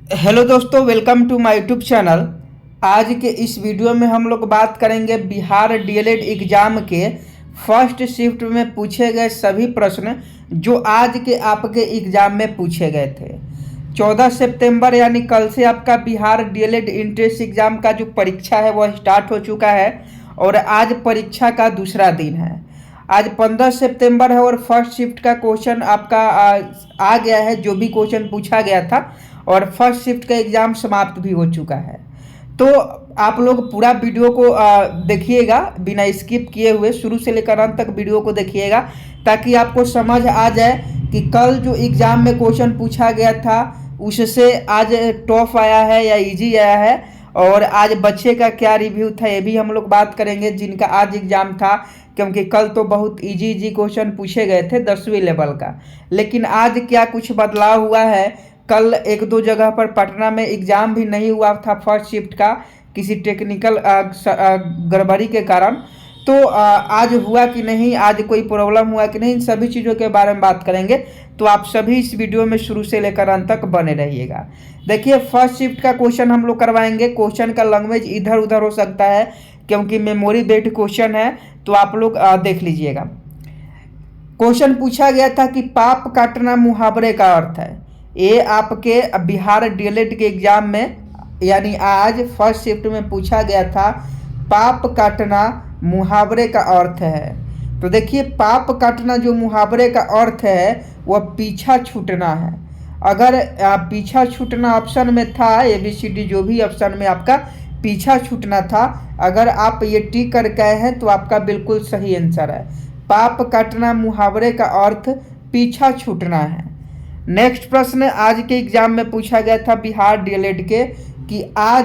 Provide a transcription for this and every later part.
Hello दोस्तों, welcome to my YouTube channel. आज के इस वीडियो में हम लोग बात करेंगे बिहार डीएलएड एग्ज़ाम के फर्स्ट शिफ्ट में पूछे गए सभी प्रश्न जो आज के आपके एग्ज़ाम में पूछे गए थे। 14 सितंबर यानी कल से आपका बिहार डीएलएड एंट्रेंस एग्ज़ाम का जो परीक्षा है वह स्टार्ट हो चुका है और आज परीक्षा का दूसरा दिन है। आज 15 सितंबर है और फर्स्ट शिफ्ट का क्वेश्चन आपका आ गया है, जो भी क्वेश्चन पूछा गया था, और फर्स्ट शिफ्ट का एग्ज़ाम समाप्त भी हो चुका है। तो आप लोग पूरा वीडियो को देखिएगा, बिना स्किप किए हुए शुरू से लेकर अंत तक वीडियो को देखिएगा, ताकि आपको समझ आ जाए कि कल जो एग्ज़ाम में क्वेश्चन पूछा गया था उससे आज टफ आया है या इजी आया है, और आज बच्चे का क्या रिव्यू था ये भी हम लोग बात करेंगे जिनका आज एग्ज़ाम था। क्योंकि कल तो बहुत इजी क्वेश्चन पूछे गए थे 10वीं लेवल का, लेकिन आज क्या कुछ बदलाव हुआ है। कल एक दो जगह पर पटना में एग्ज़ाम भी नहीं हुआ था फर्स्ट शिफ्ट का, किसी टेक्निकल गड़बड़ी के कारण। तो आज हुआ कि नहीं, आज कोई प्रॉब्लम हुआ कि नहीं, इन सभी चीज़ों के बारे में बात करेंगे। तो आप सभी इस वीडियो में शुरू से लेकर अंत तक बने रहिएगा। देखिए, फर्स्ट शिफ्ट का क्वेश्चन हम लोग करवाएंगे। क्वेश्चन का लैंग्वेज इधर उधर हो सकता है क्योंकि मेमोरी बेस्ड क्वेश्चन है, तो आप लोग देख लीजिएगा। क्वेश्चन पूछा गया था कि पाप काटना मुहावरे का अर्थ है। ये आपके बिहार डीएलएड के एग्जाम में यानी आज फर्स्ट शिफ्ट में पूछा गया था, पाप काटना मुहावरे का अर्थ है। तो देखिए, पाप काटना जो मुहावरे का अर्थ है वह पीछा छूटना है। अगर पीछा छूटना ऑप्शन में था, ABCD जो भी ऑप्शन में आपका पीछा छूटना था, अगर आप ये टिक कर गए हैं तो आपका बिल्कुल सही आंसर है। पाप काटना मुहावरे का अर्थ पीछा छूटना है। नेक्स्ट प्रश्न आज के एग्जाम में पूछा गया था बिहार डीएलएड के कि आ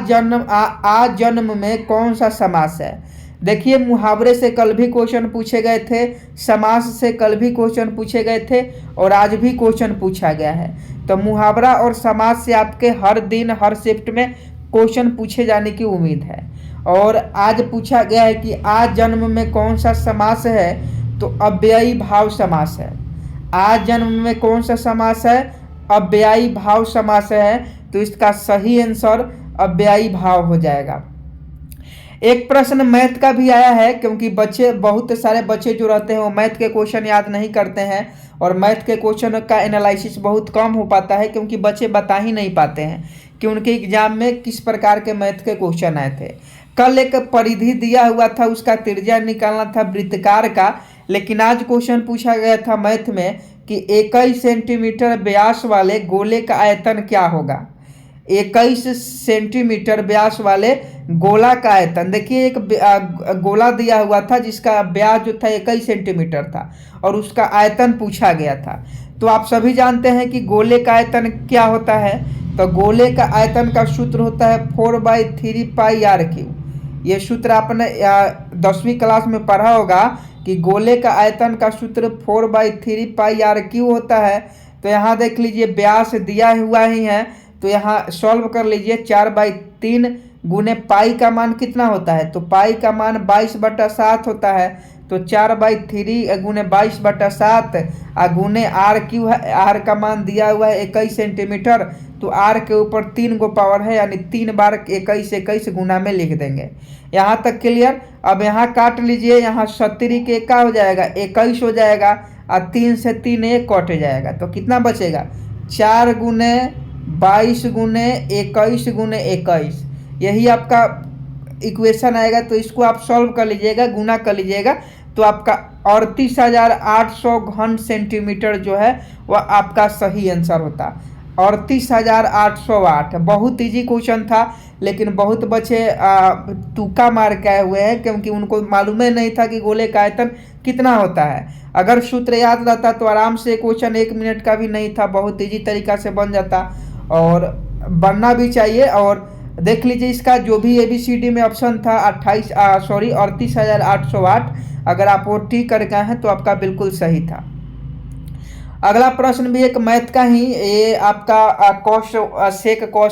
जन्म में कौन सा समास है। देखिए, मुहावरे से कल भी क्वेश्चन पूछे गए थे, समास से कल भी क्वेश्चन पूछे गए थे और आज भी क्वेश्चन पूछा गया है। तो मुहावरा और समास से आपके हर दिन हर शिफ्ट में क्वेश्चन पूछे जाने की उम्मीद है। और आज पूछा गया है कि आज जन्म में कौन सा समास है, तो अव्ययी भाव समास है। आज जन्म में कौन सा समास है, अव्ययी भाव समास है। तो इसका सही आंसर अव्ययी भाव हो जाएगा। एक प्रश्न मैथ का भी आया है, क्योंकि बहुत सारे बच्चे जो रहते हैं वो मैथ के क्वेश्चन याद नहीं करते हैं और मैथ के क्वेश्चन का एनालिसिस बहुत कम हो पाता है, क्योंकि बच्चे बता ही नहीं पाते हैं कि उनके एग्जाम में किस प्रकार के मैथ के क्वेश्चन आए थे। कल एक परिधि दिया हुआ था, उसका त्रिज्या निकालना था वृत्तकार का, लेकिन आज क्वेश्चन पूछा गया था मैथ में कि 21 सेंटीमीटर व्यास वाले गोले का आयतन क्या होगा। 21 सेंटीमीटर व्यास वाले गोला का आयतन। देखिए, एक गोला दिया हुआ था जिसका व्यास जो था 21 सेंटीमीटर था और उसका आयतन पूछा गया था। तो आप सभी जानते हैं कि गोले का आयतन क्या होता है। तो गोले का आयतन का सूत्र होता है 4/3 पाई RQ। ये सूत्र आपने 10वीं क्लास में पढ़ा होगा कि गोले का आयतन का सूत्र 4/3 पाई RQ होता है। तो यहाँ देख लीजिए, व्यास दिया हुआ ही है, तो यहाँ सॉल्व कर लीजिए। 4/3 गुने पाई का मान कितना होता है, तो पाई का मान 22/7 होता है। तो 4/3 गुने 22/7 गुने RQ है। R का मान दिया हुआ है 21 सेंटीमीटर, तो R के ऊपर 3 गो पावर है, यानी 3 बार 21 गुना में लिख देंगे। यहाँ तक क्लियर। अब यहाँ काट लीजिए, यहाँ 70 के क्या हो जाएगा, 21 हो जाएगा और 3 से 3 1 कट जाएगा। तो कितना बचेगा, 4 गुने 22 गुने 21 गुने 21, यही आपका इक्वेशन आएगा। तो इसको आप सॉल्व कर लीजिएगा, गुना कर लीजिएगा, तो आपका 38,800 घन सेंटीमीटर जो है वह आपका सही आंसर होता। 38,808। बहुत इजी क्वेश्चन था, लेकिन बहुत बच्चे तुक्का मार के आए हुए हैं, क्योंकि उनको मालूम ही नहीं था कि गोले का आयतन कितना होता है। अगर सूत्र याद रहता तो आराम से क्वेश्चन 1 मिनट का भी नहीं था, बहुत इजी तरीका से बन जाता और बनना भी चाहिए। और देख लीजिए, इसका जो भी ABCD में ऑप्शन था 38,808, अगर आप वो टिक कर गए हैं तो आपका बिल्कुल सही था। अगला प्रश्न भी एक मैथ का ही, ये आपका कॉस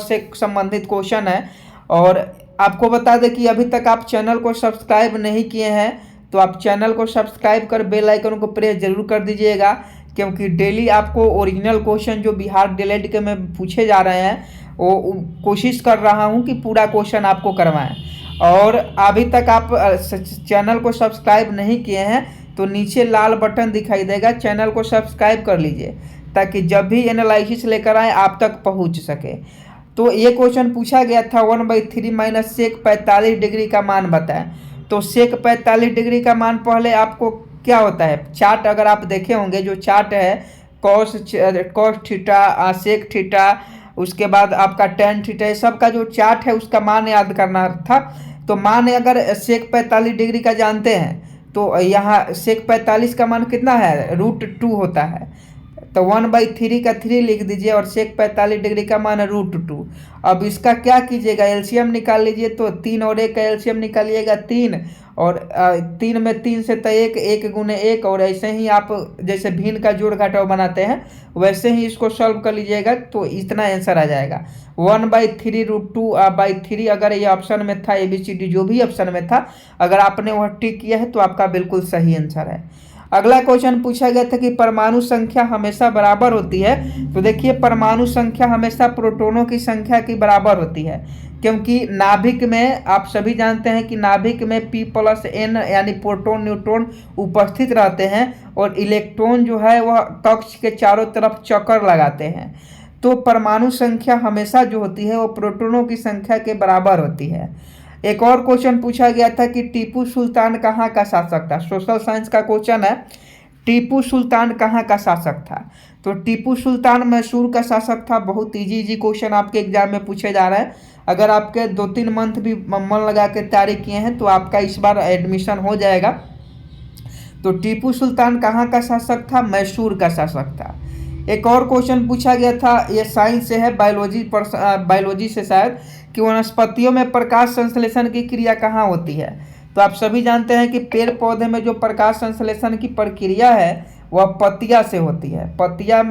से संबंधित क्वेश्चन है। और आपको बता दें कि अभी तक आप चैनल को सब्सक्राइब नहीं किए हैं तो आप चैनल को सब्सक्राइब कर बेल आइकन को प्रेस जरूर कर दीजिएगा, क्योंकि डेली आपको ओरिजिनल क्वेश्चन जो बिहार डीएलएड के में पूछे जा रहे हैं वो कोशिश कर रहा हूँ कि पूरा क्वेश्चन आपको करवाएं। और अभी तक आप चैनल को सब्सक्राइब नहीं किए हैं तो नीचे लाल बटन दिखाई देगा, चैनल को सब्सक्राइब कर लीजिए ताकि जब भी एनालिसिस लेकर आए आप तक पहुंच सके। तो ये क्वेश्चन पूछा गया था 1/3 माइनस सेक 45 डिग्री का मान बताएं। तो सेक 45 डिग्री का मान पहले आपको क्या होता है, चार्ट अगर आप देखे होंगे, जो चार्ट है कॉस थीटा, सेक थीटा, उसके बाद आपका टेन थीटा, ये सब का जो चार्ट है उसका मान याद करना था। तो मान अगर सेक 45 डिग्री का जानते हैं तो यहाँ सेक 45 का मान कितना है, √2 होता है। तो 1/3 का 3 लिख दीजिए और सेक 45 डिग्री का मान है √2। अब इसका क्या कीजिएगा, एलसीएम निकाल लीजिए। तो 3 और 1 का एलसीएम निकालिएगा 3, और 3 में 3 से तो 1, 1 गुने 1, और ऐसे ही आप जैसे भिन्न का जोड़ घटाव बनाते हैं वैसे ही इसको सॉल्व कर लीजिएगा तो इतना आंसर आ जाएगा 1/3 √2/3। अगर ये ऑप्शन में था ABCD जो भी ऑप्शन में था, अगर आपने वह टिक किया है तो आपका बिल्कुल सही आंसर है। अगला क्वेश्चन पूछा गया था कि परमाणु संख्या हमेशा बराबर होती है। तो देखिए परमाणु संख्या हमेशा प्रोटॉनों की संख्या की बराबर होती है, क्योंकि नाभिक में आप सभी जानते हैं कि नाभिक में P+N यानी प्रोटॉन न्यूट्रॉन उपस्थित रहते हैं और इलेक्ट्रॉन जो है वह कक्ष के चारों तरफ चक्कर लगाते हैं। तो परमाणु संख्या हमेशा जो होती है वो प्रोटॉनों की संख्या के बराबर होती है। एक और क्वेश्चन पूछा गया था कि टीपू सुल्तान कहाँ का शासक था। सोशल साइंस का क्वेश्चन है, टीपू सुल्तान कहाँ का शासक था। तो टीपू सुल्तान मैसूर का शासक था। बहुत इजी क्वेश्चन आपके एग्जाम में पूछे जा रहे हैं। अगर आपके 2-3 मंथ भी मन लगा के तैयारी किए हैं तो आपका इस बार एडमिशन हो जाएगा। तो टीपू सुल्तान कहाँ का शासक था, मैसूर का शासक था। एक और क्वेश्चन पूछा गया था, ये साइंस से है, बायोलॉजी से शायद, कि वनस्पतियों में प्रकाश संश्लेषण की क्रिया कहाँ होती है। तो आप सभी जानते हैं कि पेड़ पौधे में जो प्रकाश संश्लेषण की प्रक्रिया है वह पत्तियां से होती है। पत्तियां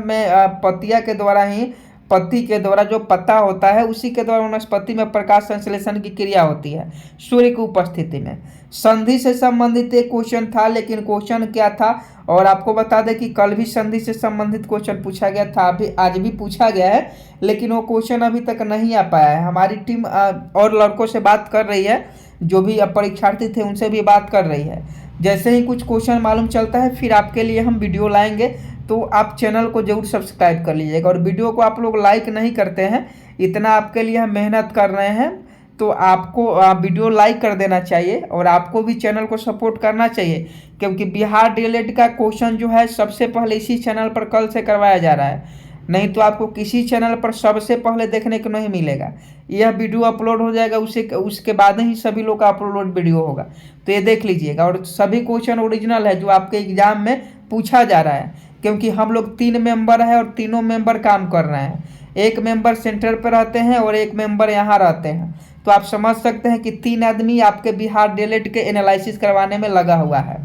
के द्वारा ही, पत्ती के द्वारा जो पत्ता होता है उसी के द्वारा वनस्पति में प्रकाश संश्लेषण की क्रिया होती है सूर्य की उपस्थिति में। संधि से संबंधित एक क्वेश्चन था, लेकिन क्वेश्चन क्या था, और आपको बता दें कि कल भी संधि से संबंधित क्वेश्चन पूछा गया था, अभी आज भी पूछा गया है, लेकिन वो क्वेश्चन अभी तक नहीं आ पाया है। हमारी टीम और लड़कों से बात कर रही है, जो भी परीक्षार्थी थे उनसे भी बात कर रही है। जैसे ही कुछ क्वेश्चन मालूम चलता है फिर आपके लिए हम वीडियो लाएंगे, तो आप चैनल को जरूर सब्सक्राइब कर लीजिएगा। और वीडियो को आप लोग लाइक नहीं करते हैं, इतना आपके लिए हम मेहनत कर रहे हैं, तो आपको वीडियो लाइक कर देना चाहिए और आपको भी चैनल को सपोर्ट करना चाहिए, क्योंकि बिहार डीएलएड का क्वेश्चन जो है सबसे पहले इसी चैनल पर कल से करवाया जा रहा है, नहीं तो आपको किसी चैनल पर सबसे पहले देखने को नहीं मिलेगा। यह वीडियो अपलोड हो जाएगा उसके बाद ही सभी लोग का अपलोड वीडियो होगा, तो ये देख लीजिएगा। और सभी क्वेश्चन ओरिजिनल है जो आपके एग्जाम में पूछा जा रहा है, क्योंकि हम लोग 3 मेंबर हैं और तीनों मेंबर काम कर रहे हैं। एक मेंबर सेंटर पर रहते हैं और एक मेंबर यहाँ रहते हैं, तो आप समझ सकते हैं कि 3 आदमी आपके बिहार डीएलएड के एनालिसिस करवाने में लगा हुआ है।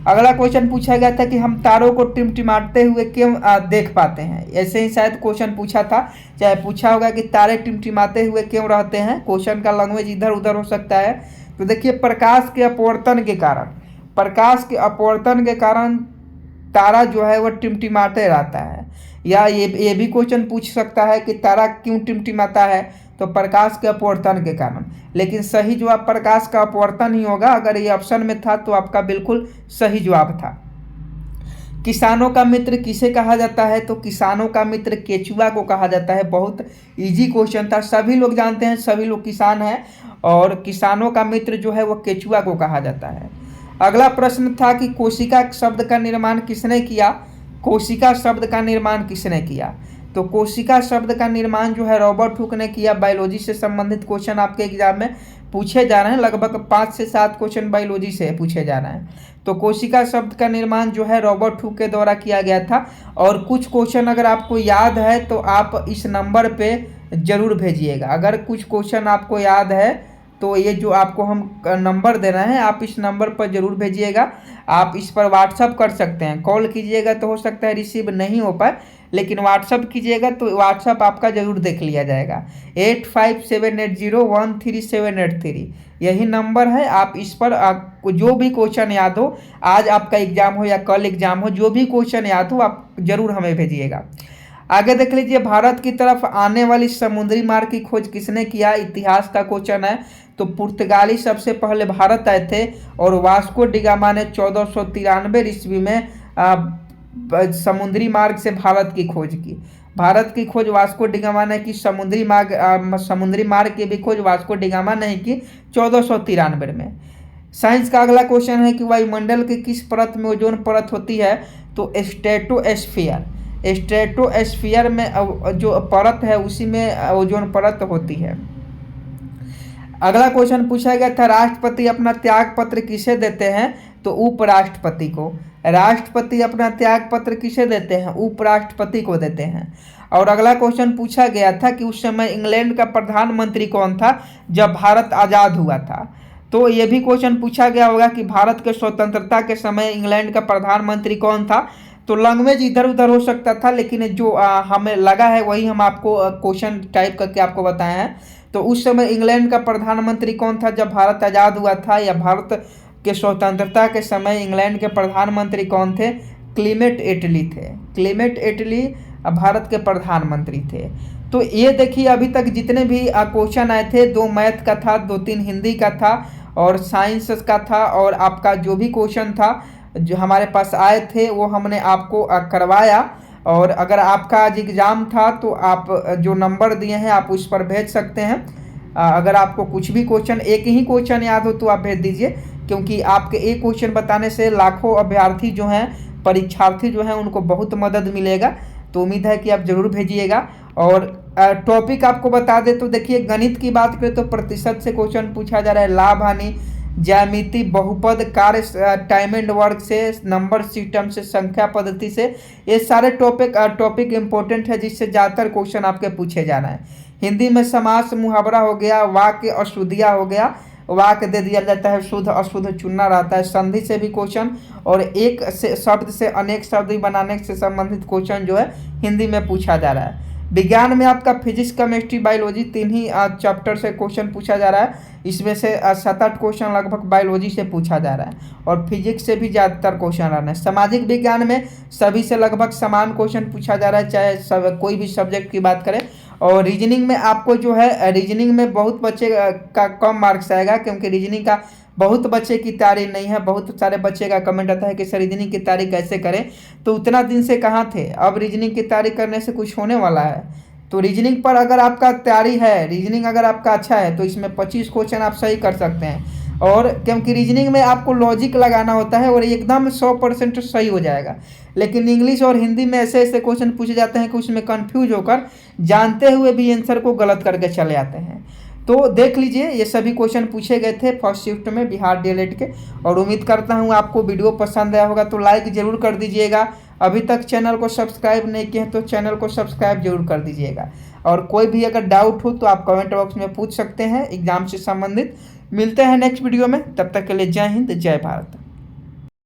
अगला क्वेश्चन पूछा गया था कि हम तारों को टिमटिमाते हुए क्यों देख पाते हैं। ऐसे ही शायद क्वेश्चन पूछा था, चाहे पूछा होगा कि तारे टिमटिमाते हुए क्यों रहते हैं। क्वेश्चन का लैंग्वेज इधर उधर हो सकता है। तो देखिए प्रकाश के अपवर्तन के कारण तारा जो है वह टिमटिमाते रहता है। या ये भी क्वेश्चन पूछ सकता है कि तारा क्यों टिमटिमाता है, तो प्रकाश के अपवर्तन के कारण। लेकिन सही जवाब प्रकाश का अपवर्तन ही होगा। अगर ये ऑप्शन में था तो आपका बिल्कुल सही जवाब था। किसानों का मित्र किसे कहा जाता है, तो किसानों का मित्र केचुआ को कहा जाता है। बहुत इजी क्वेश्चन था, सभी लोग जानते हैं, सभी लोग किसान हैं, और किसानों का मित्र जो है वह केचुआ को कहा जाता है। अगला प्रश्न था कि कोशिका शब्द का निर्माण किसने किया। कोशिका शब्द का निर्माण किसने किया, तो कोशिका शब्द का निर्माण जो है रॉबर्ट हुक ने किया। बायोलॉजी से संबंधित क्वेश्चन आपके एग्जाम में पूछे जा रहे हैं, लगभग 5 से 7 क्वेश्चन बायोलॉजी से पूछे जा रहे हैं। तो कोशिका शब्द का निर्माण जो है रॉबर्ट हुक के द्वारा किया गया था। और कुछ क्वेश्चन अगर आपको याद है तो आप इस नंबर पे जरूर भेजिएगा। अगर कुछ क्वेश्चन आपको याद है तो ये जो आपको हम नंबर दे रहे हैं, आप इस नंबर पर जरूर भेजिएगा। आप इस पर व्हाट्सअप कर सकते हैं, कॉल कीजिएगा तो हो सकता है रिसीव नहीं हो पाए, लेकिन व्हाट्सअप कीजिएगा तो व्हाट्सअप आपका जरूर देख लिया जाएगा। 8578013783 यही नंबर है। आप इस पर आपको जो भी क्वेश्चन याद हो, आज आपका एग्जाम हो या कल एग्जाम हो, जो भी क्वेश्चन याद हो आप जरूर हमें भेजिएगा। आगे देख लीजिए, भारत की तरफ आने वाली समुद्री मार्ग की खोज किसने किया? इतिहास का क्वेश्चन है। तो पुर्तगाली सबसे पहले भारत आए थे और वास्को डिगामा ने 1493 ईस्वी में समुद्री मार्ग से भारत की खोज की। भारत की खोज वास्को डिगामा ने की, समुद्री मार्ग की भी खोज वास्को डिगामा ने की 1493 में। साइंस का अगला क्वेश्चन है कि वायुमंडल के किस परत में ओजोन परत होती है? तो स्ट्रेटोस्फीयर। स्ट्रेटोस्फीयर में जो परत है उसी में ओजोन परत होती है। अगला क्वेश्चन पूछा गया था, राष्ट्रपति अपना त्याग पत्र किसे देते हैं? तो उपराष्ट्रपति को। राष्ट्रपति अपना त्याग पत्र किसे देते हैं? उपराष्ट्रपति को देते हैं। और अगला क्वेश्चन पूछा गया था कि उस समय इंग्लैंड का प्रधानमंत्री कौन था जब भारत आज़ाद हुआ था? तो ये भी क्वेश्चन पूछा गया होगा कि भारत के स्वतंत्रता के समय इंग्लैंड का प्रधानमंत्री कौन था? तो लैंग्वेज इधर उधर हो सकता था, लेकिन जो हमें लगा है वही हम आपको क्वेश्चन टाइप करके आपको बताए हैं। तो उस समय इंग्लैंड का प्रधानमंत्री कौन था जब भारत आज़ाद हुआ था, या भारत के स्वतंत्रता के समय इंग्लैंड के प्रधानमंत्री कौन थे? क्लीमेट एटली थे। क्लीमेट एटली भारत के प्रधानमंत्री थे। तो ये देखिए, अभी तक जितने भी क्वेश्चन आए थे, 2 मैथ का था, 2-3 हिंदी का था और साइंस का था, और आपका जो भी क्वेश्चन था जो हमारे पास आए थे वो हमने आपको करवाया। और अगर आपका आज एग्ज़ाम था तो आप जो नंबर दिए हैं आप उस पर भेज सकते हैं। अगर आपको कुछ भी क्वेश्चन, एक ही क्वेश्चन याद हो तो आप भेज दीजिए, क्योंकि आपके एक क्वेश्चन बताने से लाखों अभ्यर्थी जो हैं, परीक्षार्थी जो हैं, उनको बहुत मदद मिलेगा। तो उम्मीद है कि आप ज़रूर भेजिएगा। और टॉपिक आपको बता दें तो देखिए, गणित की बात करें तो प्रतिशत से क्वेश्चन पूछा जा रहा है, लाभ हानि, ज्यामिति, बहुपद, कार्य, टाइम एंड वर्क से, नंबर सिस्टम से, संख्या पद्धति से, ये सारे टॉपिक इंपॉर्टेंट है जिससे ज़्यादातर क्वेश्चन आपके पूछे जाना है। हिंदी में समास, मुहावरा हो गया, वाक्य, अशुद्धियाँ हो गया, वाक्य दे दिया जाता है, शुद्ध अशुद्ध चुनना रहता है, संधि से भी क्वेश्चन, और एक से शब्द से अनेक शब्द बनाने से संबंधित क्वेश्चन जो है हिंदी में पूछा जा रहा है। विज्ञान में आपका फिजिक्स, केमिस्ट्री, बायोलॉजी 3 ही चैप्टर से क्वेश्चन पूछा जा रहा है। इसमें से 7-8 क्वेश्चन लगभग बायोलॉजी से पूछा जा रहा है, और फिजिक्स से भी ज़्यादातर क्वेश्चन आ रहे हैं। सामाजिक विज्ञान में सभी से लगभग समान क्वेश्चन पूछा जा रहा है, चाहे कोई भी सब्जेक्ट की बात करें। और रीजनिंग में आपको जो है, रीजनिंग में बहुत बच्चे का कम मार्क्स आएगा, क्योंकि रीजनिंग का बहुत बच्चे की तैयारी नहीं है। बहुत सारे बच्चे का कमेंट आता है कि सर रीजनिंग की तैयारी कैसे करें? तो उतना दिन से कहाँ थे, अब रीजनिंग की तैयारी करने से कुछ होने वाला है? तो रीजनिंग पर अगर आपका तैयारी है, रीजनिंग अगर आपका अच्छा है तो इसमें 25 क्वेश्चन आप सही कर सकते हैं। और क्योंकि रीजनिंग में आपको लॉजिक लगाना होता है और एकदम 100% सही हो जाएगा। लेकिन इंग्लिश और हिंदी में ऐसे ऐसे क्वेश्चन पूछे जाते हैं कि उसमें कंफ्यूज होकर जानते हुए भी आंसर को गलत करके चले आते हैं। तो देख लीजिए, ये सभी क्वेश्चन पूछे गए थे फर्स्ट शिफ्ट में बिहार डीएलएड के। और उम्मीद करता हूँ आपको वीडियो पसंद आया होगा, तो लाइक ज़रूर कर दीजिएगा। अभी तक चैनल को सब्सक्राइब नहीं किए हैं तो चैनल को सब्सक्राइब जरूर कर दीजिएगा। और कोई भी अगर डाउट हो तो आप कमेंट बॉक्स में पूछ सकते हैं एग्जाम से संबंधित। मिलते हैं नेक्स्ट वीडियो में, तब तक के लिए जय हिंद, जय भारत।